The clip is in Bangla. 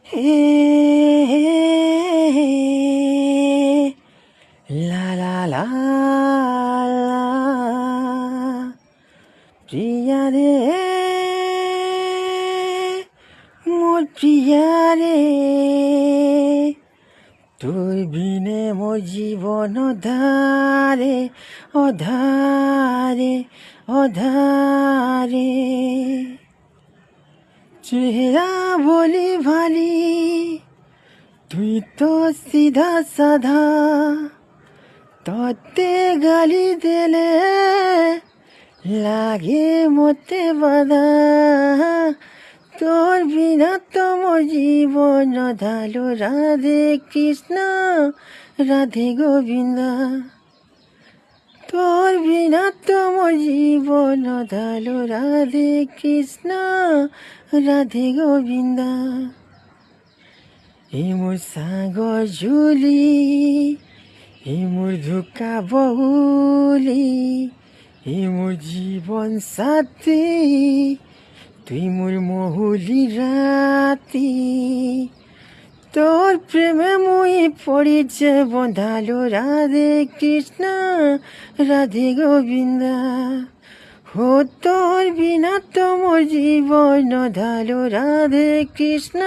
হে লা লা লা লা প্রিয়া রে মোর প্রিয়া রে তুই বিনে মোর জীবন অধারে অধারে অধারে চেহারা বলি ভালি তুই তো সিধা সাধা তোতে গালি দিলে লাগে মতে বাধা তোর বিনা তো মোর জীবন ধালো রাধে কৃষ্ণ রাধে গোবিন্দা তোর বিনা তো মোর জীবন ধালো রাধে কৃষ্ণ রাধে গোবিন্দা এই মোর সাগর জুলি এই মোর ধোকা বহুলি এই মোর জীবন সাথী তুই মোর মহুলি রাতি তোর প্রেমে মুই পড়িছে বন্ধালো রাধে কৃষ্ণ রাধে গোবিন্দা হো তোর বিনা তো মোর জীবন ধালো রাধে কৃষ্ণ